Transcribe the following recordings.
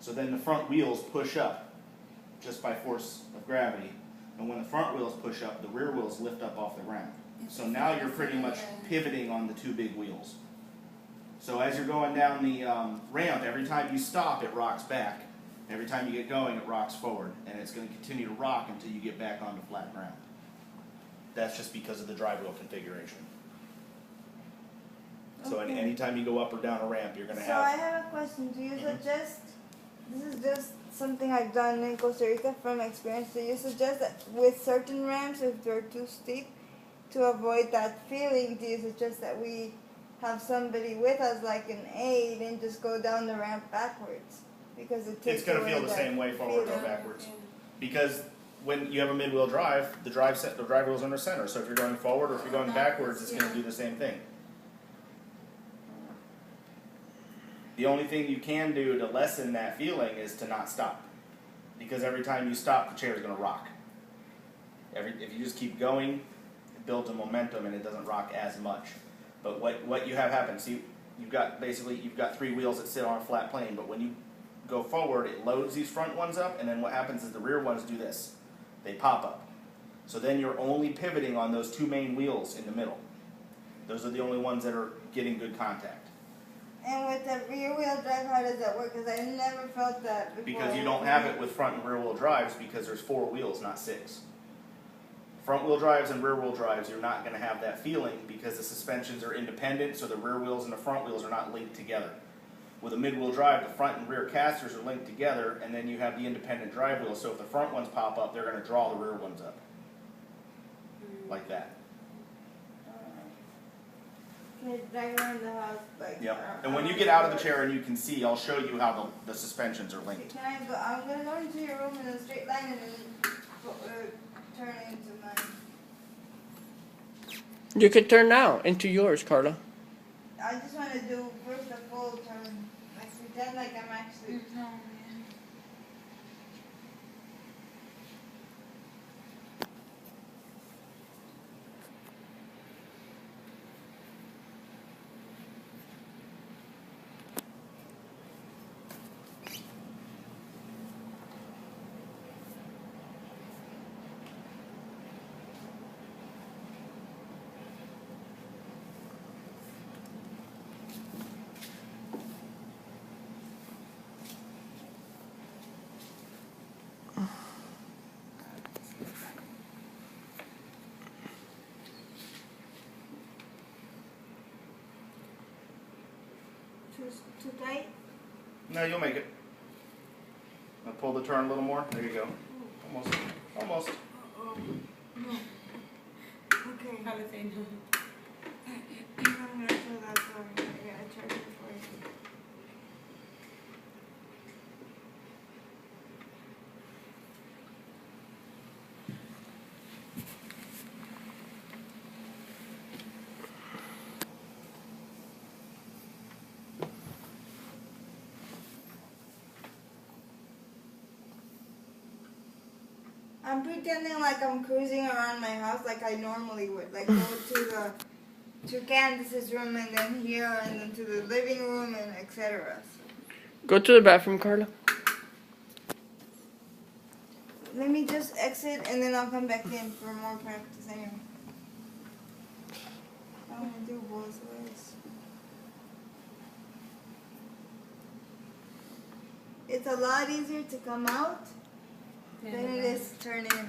So then the front wheels push up just by force of gravity. And when the front wheels push up, the rear wheels lift up off the ground. So now you're pretty much pivoting on the two big wheels. So as you're going down the ramp, every time you stop, it rocks back. Every time you get going, it rocks forward. And it's going to continue to rock until you get back onto flat ground. That's just because of the drive wheel configuration. So anytime you go up or down a ramp, you're going to have... So I have a question. Do you suggest, this is just something I've done in Costa Rica from experience, do you suggest that with certain ramps, if they're too steep, to avoid that feeling, do you suggest that we have somebody with us like an aid and just go down the ramp backwards? Because it's going to feel the same way forward or backwards. Because when you have a mid-wheel drive, the drive wheel's in the center. So if you're going forward or if you're going backwards, it's going to do the same thing. The only thing you can do to lessen that feeling is to not stop. Because every time you stop, the chair is going to rock. If you just keep going, it builds a momentum and it doesn't rock as much. But what you have happen, see, you've got three wheels that sit on a flat plane, but when you go forward, it loads these front ones up, and then what happens is the rear ones do this. They pop up. So then you're only pivoting on those two main wheels in the middle. Those are the only ones that are getting good contact. And with the rear wheel drive, how does that work? Because I never felt that before. Because you don't have it with front and rear wheel drives because there's 4 wheels, not 6. Front wheel drives and rear wheel drives, you're not going to have that feeling because the suspensions are independent, so the rear wheels and the front wheels are not linked together. With a mid-wheel drive, the front and rear casters are linked together, and then you have the independent drive wheels, so if the front ones pop up, they're going to draw the rear ones up. Like that. Can I drive around the house? Like, yep. And when you get out of the chair and you can see, I'll show you how the suspensions are linked. Can I go? I'm going to go into your room in a straight line and then turn into mine. You could turn now into yours, Carla. I just want to do first a full turn. Like pretend like I'm actually... Too tight? No, you'll make it. I'll pull the turn a little more. There you go. Almost. Almost. No. Okay. How to say no. I'm going to throw that door. I gotta charge it before I do. I'm pretending like I'm cruising around my house like I normally would. Like go to Candace's room and then here and then to the living room and etc. Go to the bathroom, Carla. Let me just exit and then I'll come back in for more practice anyway. I want to do both ways. It's a lot easier to come out than it is to turn in.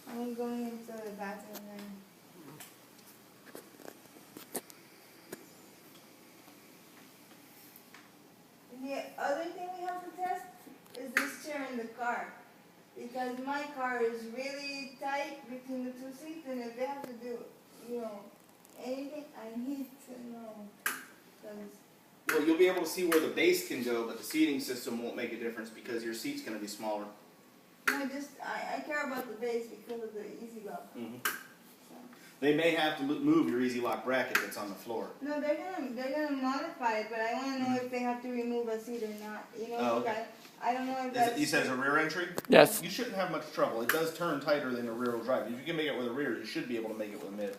I'm going into the bathroom now. The other thing we have to test is this chair in the car. Because my car is really tight between the two seats, and if they have to do, anything, I need to know. Well, you'll be able to see where the base can go, but the seating system won't make a difference because your seat's going to be smaller. No, I care about the base because of the easy go. Mm-hmm. So. They may have to move your easy lock bracket that's on the floor. No, they're gonna modify it, but I want to know if they have to remove a seat or not. You know, Oh, okay. I don't know if Is that's. it, you said it's a rear entry? Yes. You shouldn't have much trouble. It does turn tighter than a rear wheel drive. If you can make it with a rear, you should be able to make it with a mid.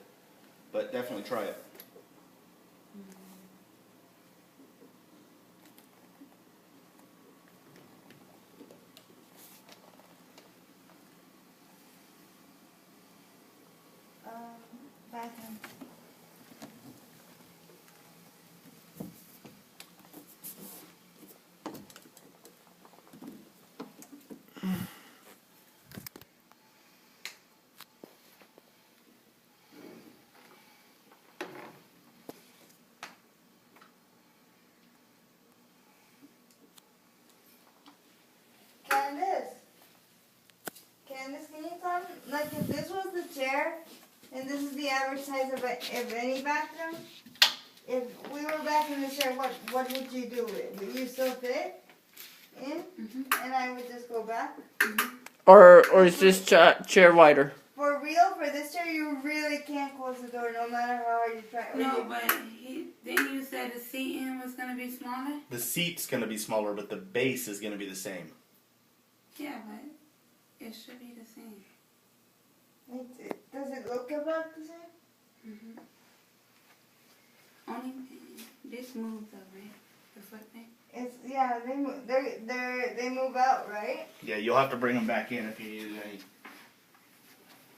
But definitely try it. Bathroom. Candace, can you come? Like, if this was the chair, and this is the average size of any bathroom, if we were back in the chair, what would you do? Would you still fit in? And I would just go back? Or is this chair wider? For real, for this chair, you really can't close the door no matter how hard you try. No, but then you said the seating was going to be smaller? The seat's going to be smaller, but the base is going to be the same. Yeah, but it should be the same. Does it look about the same? Only this moves though, right? The footman. It's they move. They move out, right? Yeah, you'll have to bring them back in if you need it any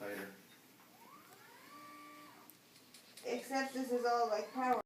tighter. Except this is all like power.